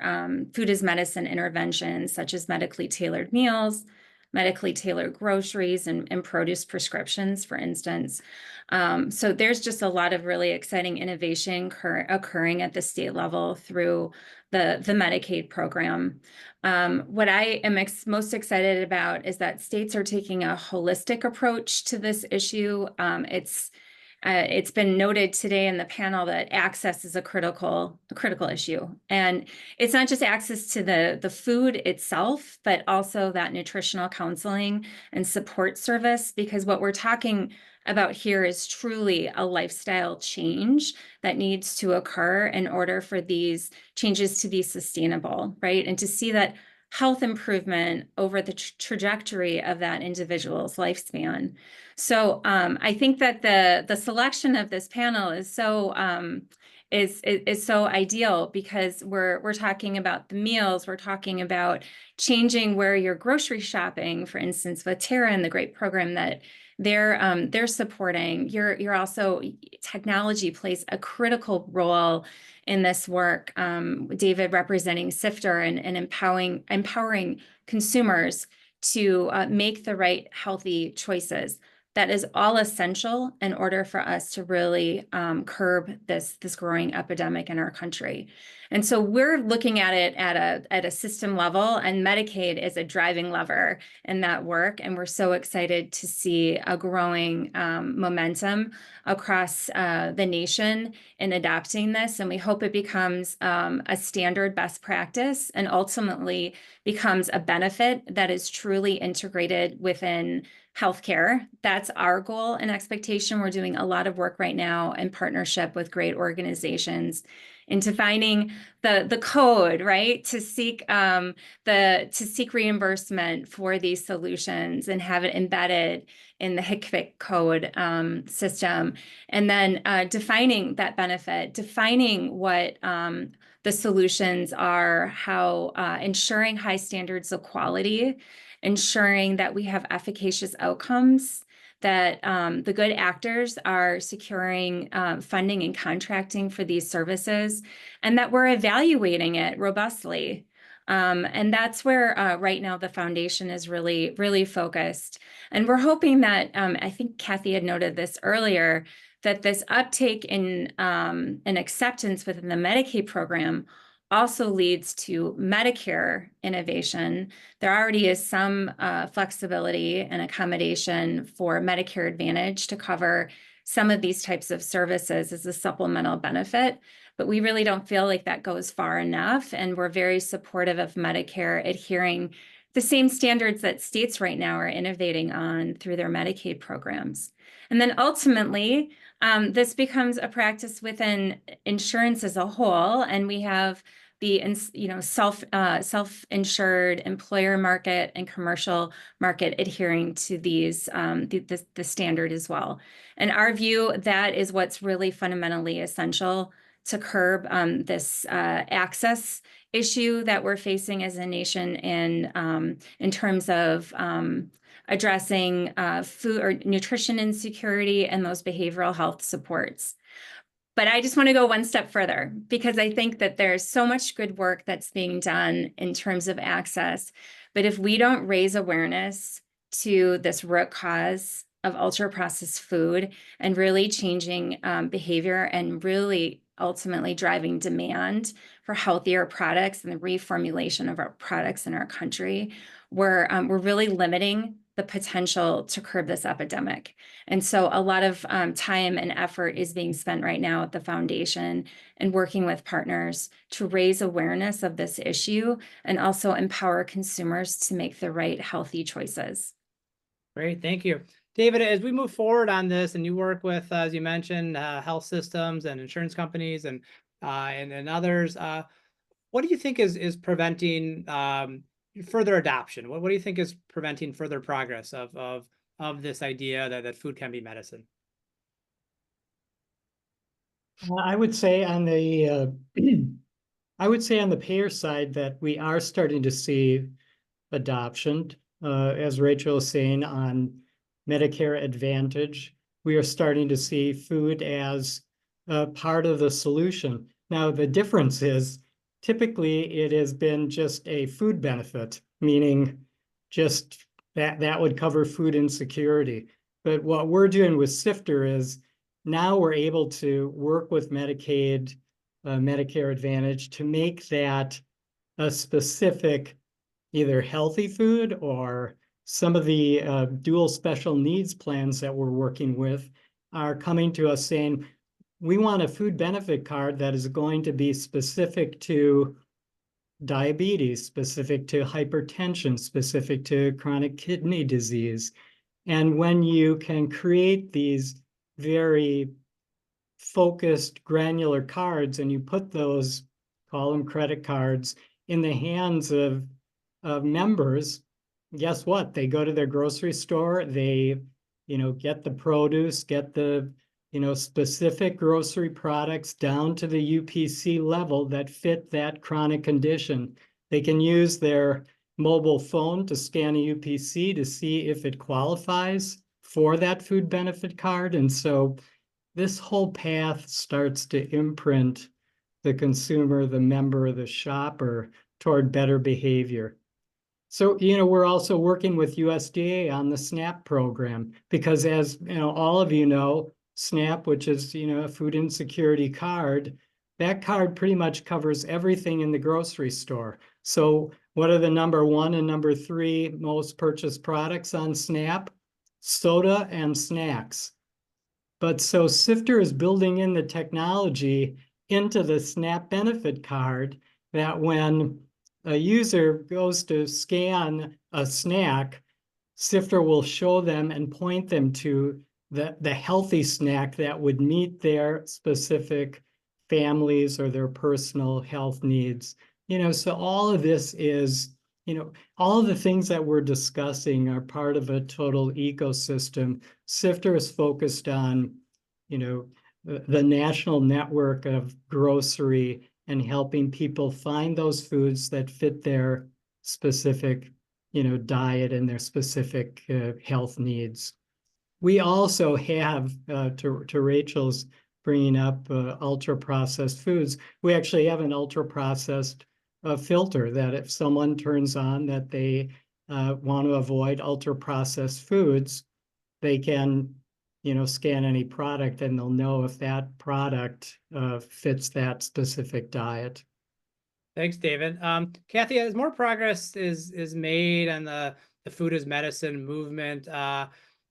food as medicine interventions, such as medically tailored meals, medically tailored groceries and produce prescriptions, for instance. So there's just a lot of really exciting innovation occurring at the state level through the Medicaid program. What I am most excited about is that states are taking a holistic approach to this issue. It's been noted today in the panel that access is a critical issue. And it's not just access to the food itself, but also that nutritional counseling and support service, because what we're talking about here is truly a lifestyle change that needs to occur in order for these changes to be sustainable, right? And to see that health improvement over the trajectory of that individual's lifespan. So I think that the selection of this panel is so so ideal, because we're talking about the meals, we're talking about changing where you're grocery shopping, for instance, with Tara and the great program that they're supporting. You're also, technology plays a critical role in this work. David representing Sifter and empowering consumers to make the right healthy choices. That is all essential in order for us to really curb this growing epidemic in our country. And so we're looking at it at a system level, and Medicaid is a driving lever in that work. And we're so excited to see a growing momentum across the nation in adopting this. And we hope it becomes a standard best practice and ultimately becomes a benefit that is truly integrated within healthcare. That's our goal and expectation. We're doing a lot of work right now in partnership with great organizations in defining the code, right, to seek reimbursement for these solutions and have it embedded in the HCFIC code system, and then defining that benefit, defining what the solutions are, how ensuring high standards of quality, ensuring that we have efficacious outcomes, that the good actors are securing funding and contracting for these services, and that we're evaluating it robustly. And that's where right now the foundation is really, really focused. And we're hoping that, I think Kathy had noted this earlier, that this uptake in acceptance within the Medicaid program also leads to Medicare innovation. There already is some flexibility and accommodation for Medicare Advantage to cover some of these types of services as a supplemental benefit, but we really don't feel like that goes far enough. And we're very supportive of Medicare adhering the same standards that states right now are innovating on through their Medicaid programs. And then ultimately, this becomes a practice within insurance as a whole, and we have the self-insured employer market and commercial market adhering to these the standard as well. And our view, that is what's really fundamentally essential to curb this access issue that we're facing as a nation in terms of addressing food or nutrition insecurity and those behavioral health supports. But I just want to go one step further, because I think that there's so much good work that's being done in terms of access. But if we don't raise awareness to this root cause of ultra-processed food and really changing behavior and really ultimately driving demand for healthier products and the reformulation of our products in our country, we're really limiting the potential to curb this epidemic. And so a lot of time and effort is being spent right now at the foundation and working with partners to raise awareness of this issue and also empower consumers to make the right healthy choices. Great, thank you. David, as we move forward on this, and you work with, as you mentioned, health systems and insurance companies and others, what do you think is preventing further adoption? What do you think is preventing further progress of this idea that food can be medicine? I would say on the payer side that we are starting to see adoption, as Rachel was saying, on Medicare Advantage. We are starting to see food as part of the solution. Now, the difference is typically it has been just a food benefit, meaning just that would cover food insecurity. But what we're doing with Sifter is now we're able to work with Medicaid, Medicare Advantage to make that a specific either healthy food, or some of the dual special needs plans that we're working with are coming to us saying, we want a food benefit card that is going to be specific to diabetes, specific to hypertension, specific to chronic kidney disease. And when you can create these very focused granular cards and you put those, call them credit cards, in the hands of members, guess what? They go to their grocery store, they, get the produce, get the, specific grocery products down to the UPC level that fit that chronic condition. They can use their mobile phone to scan a UPC to see if it qualifies for that food benefit card. And so this whole path starts to imprint the consumer, the member, the shopper toward better behavior. So, we're also working with USDA on the SNAP program, because as all of you know, SNAP, which is, a food insecurity card, that card pretty much covers everything in the grocery store. So what are the number 1 and number 3 most purchased products on SNAP? Soda and snacks. But so Sifter is building in the technology into the SNAP benefit card that when a user goes to scan a snack, Sifter will show them and point them to the healthy snack that would meet their specific families or their personal health needs. So all of this is, all of the things that we're discussing are part of a total ecosystem. Sifter is focused on, the national network of grocery and helping people find those foods that fit their specific, diet and their specific health needs. We also have, to Rachel's bringing up ultra-processed foods, we actually have an ultra-processed filter that if someone turns on that they want to avoid ultra-processed foods, they can, scan any product and they'll know if that product fits that specific diet. Thanks, David. Kathy, as more progress is made on the food as medicine movement,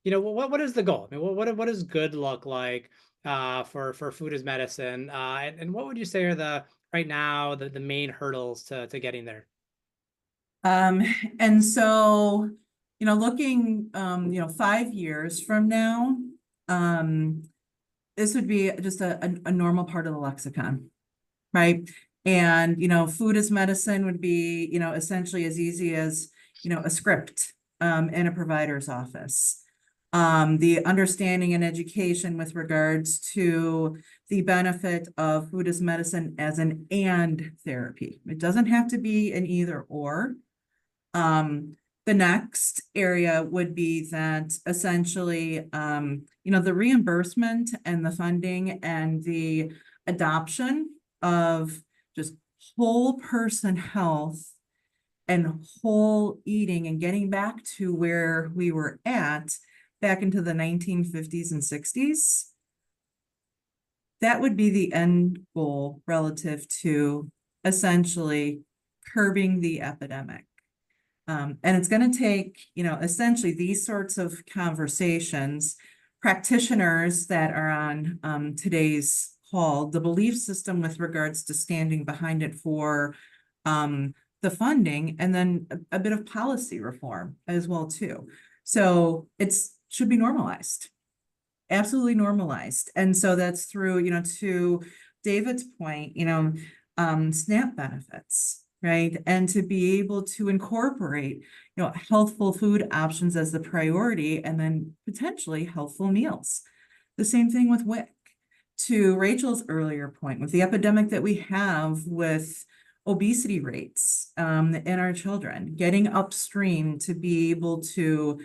what is the goal? I mean, what does good look like for food as medicine? And what would you say are right now the main hurdles to getting there? And so, looking, 5 years from now, this would be just a normal part of the lexicon, right? And, food as medicine would be, essentially as easy as, a script in a provider's office. The understanding and education with regards to the benefit of food as medicine as an and therapy. It doesn't have to be an either or. The next area would be that essentially, the reimbursement and the funding and the adoption of just whole person health and whole eating and getting back to where we were at back into the 1950s and 60s. That would be the end goal relative to essentially curbing the epidemic. And it's going to take, essentially these sorts of conversations, practitioners that are on today's call, the belief system with regards to standing behind it for the funding, and then a bit of policy reform as well too. So should be normalized, absolutely normalized. And so that's through, to David's point, SNAP benefits, right? And to be able to incorporate, healthful food options as the priority, and then potentially healthful meals. The same thing with WIC. To Rachel's earlier point, with the epidemic that we have with obesity rates in our children, getting upstream to be able to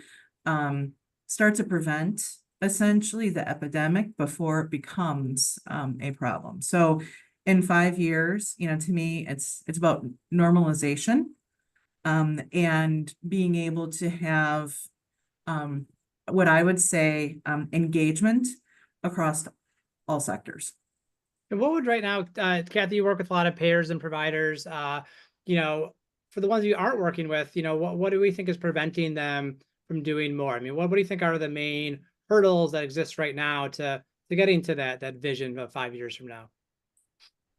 start to prevent essentially the epidemic before it becomes a problem. So in 5 years, to me, it's about normalization. and being able to have what I would say engagement across all sectors. And what would right now, Kathy, you work with a lot of payers and providers, for the ones you aren't working with, what do we think is preventing them from doing more? I mean, what do you think are the main hurdles that exist right now to getting to that vision of 5 years from now?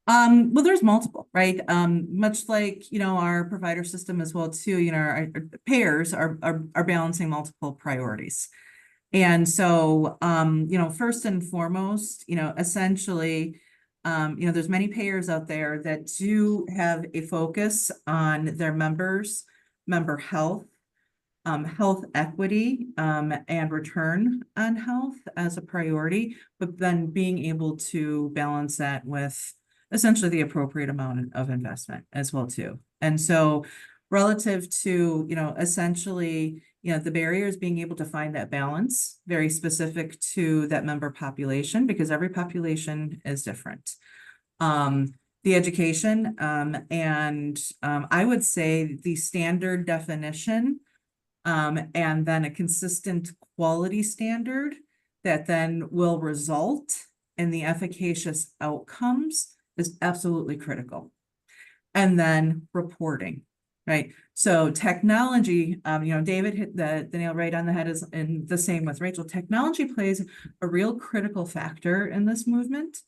Well, there's multiple, right? Much like, our provider system as well too, our payers are balancing multiple priorities. And so, first and foremost, essentially, there's many payers out there that do have a focus on their members, member health, health equity, and return on health as a priority, but then being able to balance that with essentially the appropriate amount of investment as well too. And so relative to, essentially, the barriers, being able to find that balance very specific to that member population, because every population is different. The education, and I would say the standard definition, and then a consistent quality standard that then will result in the efficacious outcomes is absolutely critical. And then reporting, right? So technology, David hit the nail right on the head, is in the same with Rachel. Technology plays a real critical factor in this movement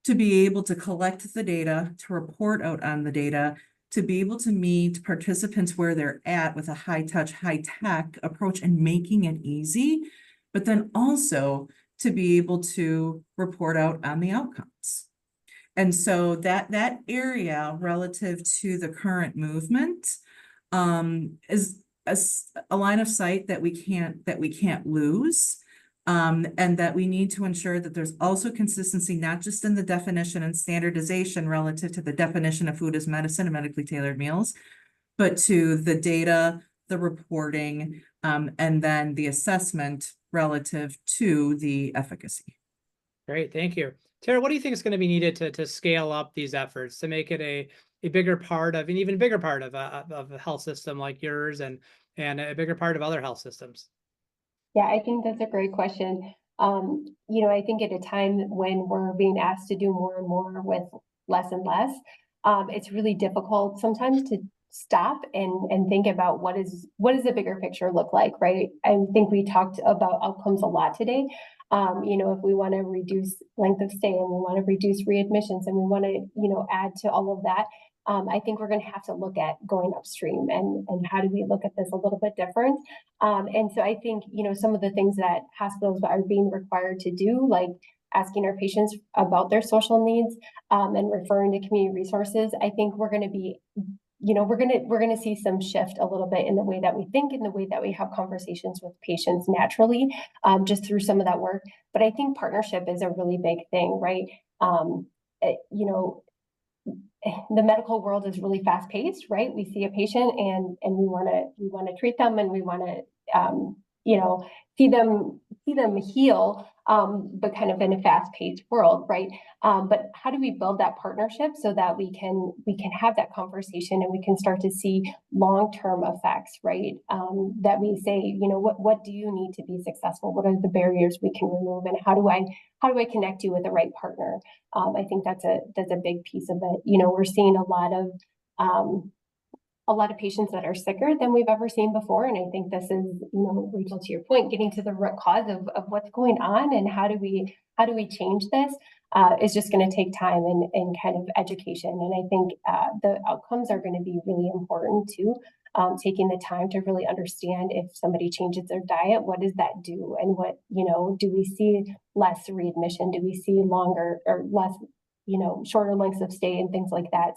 to be able to collect the data, to report out on the data, to be able to meet participants where they're at with a high touch, high tech approach and making it easy, but then also to be able to report out on the outcomes. And so that area relative to the current movement is a line of sight that we can't lose. And that we need to ensure that there's also consistency, not just in the definition and standardization relative to the definition of food as medicine and medically tailored meals, but to the data, the reporting, and then the assessment relative to the efficacy. Great, thank you. Tara, what do you think is going to be needed to scale up these efforts, to make it a bigger part of, an even bigger part of a health system like yours, and a bigger part of other health systems? Yeah, I think that's a great question. I think at a time when we're being asked to do more and more with less and less, it's really difficult sometimes to stop and think about what does the bigger picture look like, right? I think we talked about outcomes a lot today. If we want to reduce length of stay, and we want to reduce readmissions, and we want to, add to all of that, I think we're going to have to look at going upstream and how do we look at this a little bit different. And so I think, some of the things that hospitals are being required to do, like asking our patients about their social needs, and referring to community resources, I think we're going to be, we're going to see some shift a little bit in the way that we think, in the way that we have conversations with patients naturally, just through some of that work. But I think partnership is a really big thing, right? The medical world is really fast paced, right? We see a patient and we want to treat them, and we want to, see them heal, but kind of in a fast paced world, right? But how do we build that partnership so that we can have that conversation, and we can start to see long-term effects, right? That we say, what do you need to be successful? What are the barriers we can remove? And how do I connect you with the right partner? I think that's a big piece of it. We're seeing a lot of patients that are sicker than we've ever seen before. And I think this is, Rachel, to your point, getting to the root cause of what's going on, and how do we change this, is just going to take time and kind of education. And I think the outcomes are going to be really important too. Taking the time to really understand, if somebody changes their diet, what does that do? And what, do we see less readmission? Do we see longer or less, shorter lengths of stay and things like that?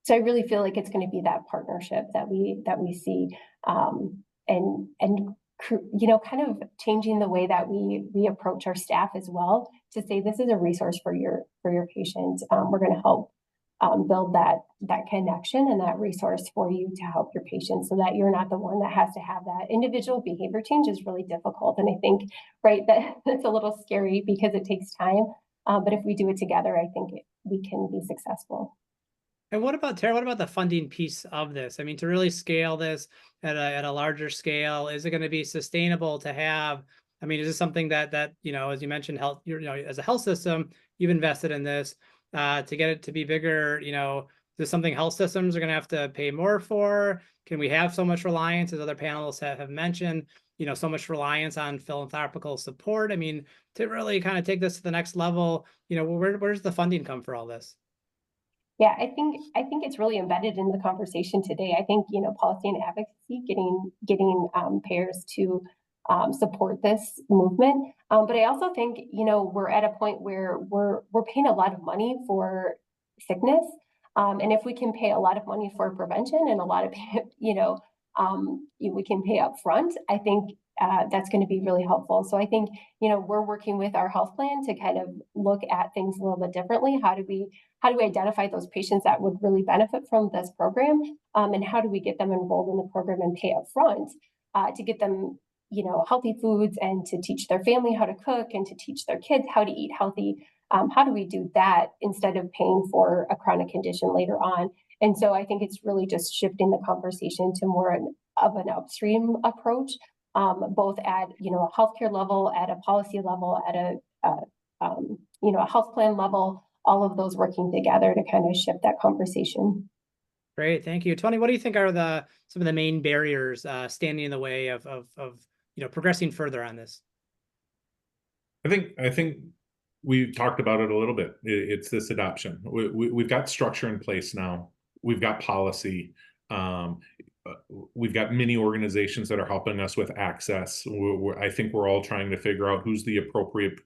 So I really feel like it's going to be that partnership that we see, and kind of changing the way that we approach our staff as well, to say this is a resource for your patients. We're going to help build that connection and that resource for you to help your patients, so that you're not the one that has to have that. Individual behavior change is really difficult, and I think, right, that's a little scary because it takes time. But if we do it together, I think we can be successful. And what about Tara? What about the funding piece of this? I mean, to really scale this at a larger scale, is it going to be sustainable to have? I mean, is this something that as you mentioned, health, as a health system, you've invested in this to get it to be bigger. Is this something health systems are going to have to pay more for? Can we have so much reliance, as other panelists have mentioned? So much reliance on philanthropical support. I mean, to really kind of take this to the next level, where's the funding come for all this? Yeah, I think it's really embedded in the conversation today. I think, policy and advocacy, getting payers to support this movement. But I also think, we're at a point where we're paying a lot of money for sickness. And if we can pay a lot of money for prevention and a lot of, we can pay up front, I think that's going to be really helpful. So I think, we're working with our health plan to kind of look at things a little bit differently. How do we identify those patients that would really benefit from this program? And how do we get them enrolled in the program and pay up front to get them, healthy foods, and to teach their family how to cook, and to teach their kids how to eat healthy? How do we do that instead of paying for a chronic condition later on? And so I think it's really just shifting the conversation to more of an upstream approach, both at, a healthcare level, at a policy level, at a health plan level, all of those working together to kind of shift that conversation. Great, thank you, Tony. What do you think are some of the main barriers standing in the way of progressing further on this? I think we talked about it a little bit. It's this adoption. We've got structure in place now. We've got policy. We've got many organizations that are helping us with access. I think we're all trying to figure out who's the appropriate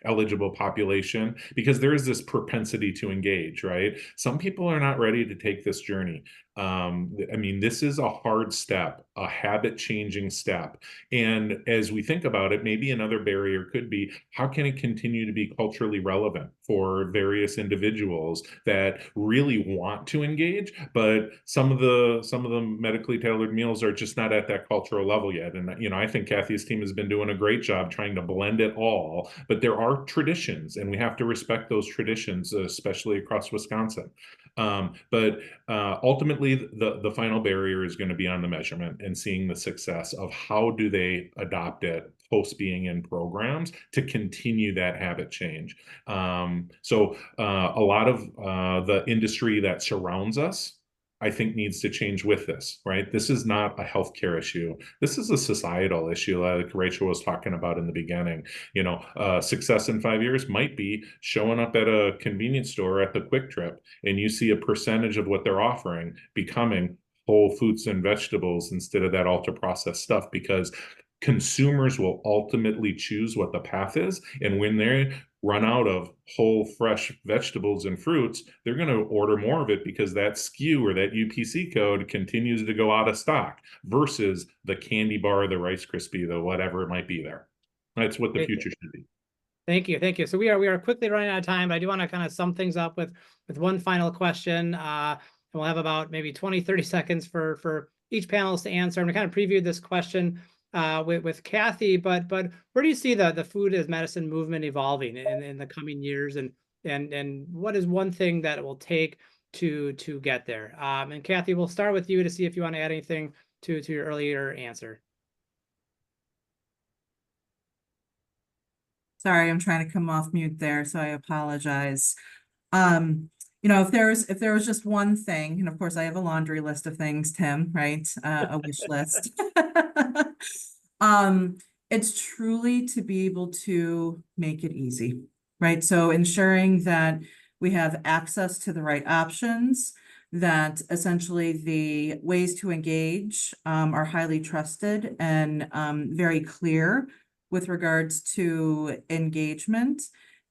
eligible population, because there is this propensity to engage, right? Some people are not ready to take this journey. I mean, this is a hard step, a habit changing step. And as we think about it, maybe another barrier could be, how can it continue to be culturally relevant for various individuals that really want to engage, but some of the medically tailored meals are just not at that cultural level yet. And, I think Kathy's team has been doing a great job trying to blend it all, but there are traditions, and we have to respect those traditions, especially across Wisconsin. But ultimately, the final barrier is going to be on the measurement and seeing the success of how do they adopt it post being in programs to continue that habit change. So a lot of the industry that surrounds us, I think, needs to change with this, right? This is not a healthcare issue. This is a societal issue, like Rachel was talking about in the beginning. Success in 5 years might be showing up at a convenience store at the Quick Trip, and you see a percentage of what they're offering becoming whole fruits and vegetables instead of that ultra processed stuff, because consumers will ultimately choose what the path is. And when they run out of whole fresh vegetables and fruits, they're going to order more of it because that SKU or that UPC code continues to go out of stock, versus the candy bar, the Rice Krispie, the whatever it might be there. That's what the future should be. Thank you. Thank you. So we are quickly running out of time, but I do want to kind of sum things up with one final question. And we'll have about maybe 20-30 seconds for each panelist to answer. I'm going to kind of preview this question with Kathy, but where do you see the food as medicine movement evolving in the coming years, and what is one thing that it will take to get there? And Kathy, we'll start with you to see if you want to add anything to your earlier answer. Sorry, I'm trying to come off mute there, so I apologize. If there was just one thing, and of course I have a laundry list of things, Tim, right? A wish list. It's truly to be able to make it easy, right? So ensuring that we have access to the right options, that essentially the ways to engage are highly trusted and very clear with regards to engagement,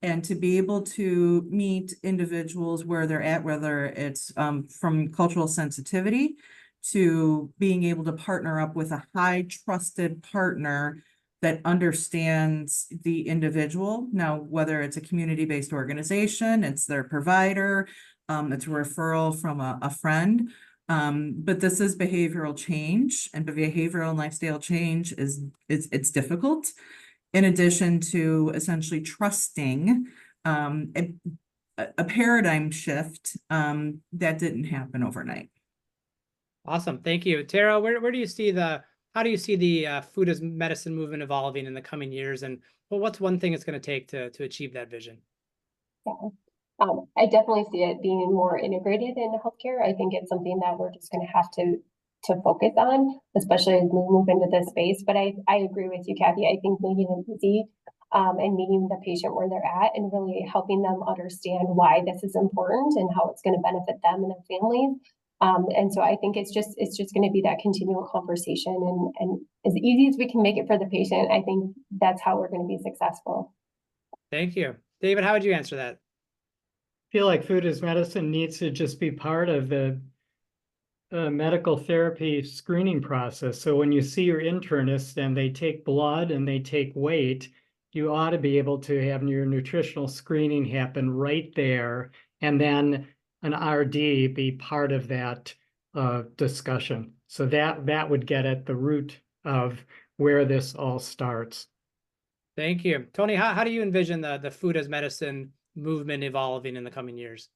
and to be able to meet individuals where they're at, whether it's from cultural sensitivity to being able to partner up with a high trusted partner that understands the individual. Now, whether it's a community-based organization, it's their provider, it's a referral from a friend. But this is behavioral change, and behavioral and lifestyle change it's difficult. In addition to essentially trusting, a paradigm shift that didn't happen overnight. Awesome. Thank you. Tara, where do you see how do you see the food as medicine movement evolving in the coming years? And what's one thing it's going to take to achieve that vision? Yeah. I definitely see it being more integrated in healthcare. I think it's something that we're just going to have to focus on, especially as we move into this space. But I agree with you, Kathy. I think making it easy and meeting the patient where they're at and really helping them understand why this is important and how it's going to benefit them and their families. And so I think it's just going to be that continual conversation, and as easy as we can make it for the patient, I think that's how we're going to be successful. Thank you. David, how would you answer that? Feel like food as medicine needs to just be part of the medical therapy screening process. So when you see your internist and they take blood and they take weight, you ought to be able to have your nutritional screening happen right there, and then an RD be part of that discussion. So that would get at the root of where this all starts. Thank you. Tony, how do you envision the food as medicine movement evolving in the coming years?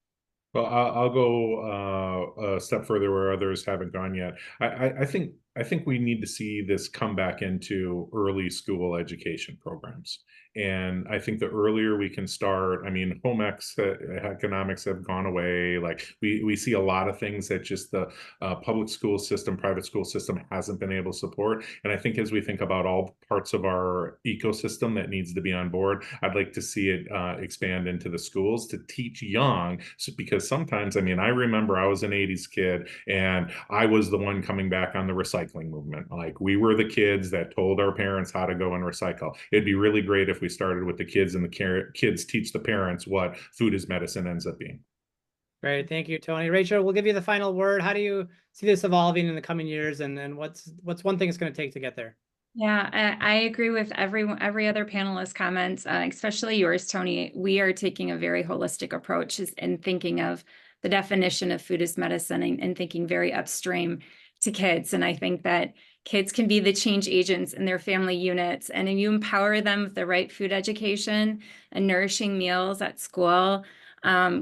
Well, I'll go a step further where others haven't gone yet. I think we need to see this come back into early school education programs. And I think the earlier we can start, I mean, home economics have gone away. Like we see a lot of things that just the public school system, private school system hasn't been able to support. And I think as we think about all parts of our ecosystem that needs to be on board, I'd like to see it expand into the schools to teach young. So, because sometimes, I mean, I remember I was an 80s kid and I was the one coming back on the recycling movement. Like we were the kids that told our parents how to go and recycle. It'd be really great if we started with the kids and the kids teach the parents what food as medicine ends up being. Great. Thank you, Tony. Rachel, we'll give you the final word. How do you see this evolving in the coming years? And what's one thing it's going to take to get there? Yeah, I agree with every other panelist comments, especially yours, Tony. We are taking a very holistic approach in thinking of the definition of food as medicine and thinking very upstream to kids. And I think that kids can be the change agents in their family units. And if you empower them with the right food education and nourishing meals at school,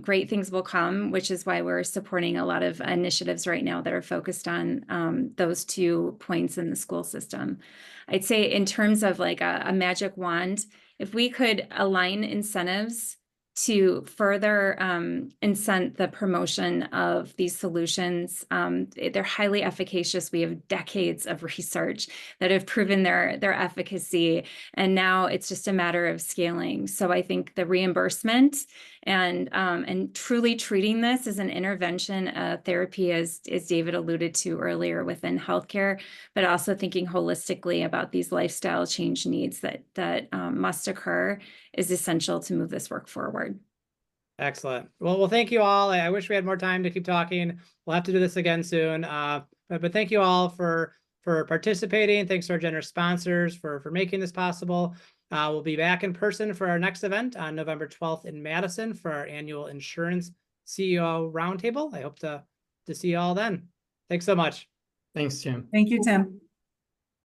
great things will come, which is why we're supporting a lot of initiatives right now that are focused on those 2 points in the school system. I'd say in terms of like a magic wand, if we could align incentives to further incent the promotion of these solutions. They're highly efficacious. We have decades of research that have proven their efficacy, and now it's just a matter of scaling. So I think the reimbursement and truly treating this as an intervention therapy, as David alluded to earlier, within healthcare, but also thinking holistically about these lifestyle change needs that must occur, is essential to move this work forward. Excellent. Well, thank you all. I wish we had more time to keep talking. We'll have to do this again soon. But thank you all for participating. Thanks to our generous sponsors for making this possible. We'll be back in person for our next event on November 12th in Madison for our annual Insurance CEO Roundtable. I hope to see you all then. Thanks so much. Thanks, Jim. Thank you, Tim.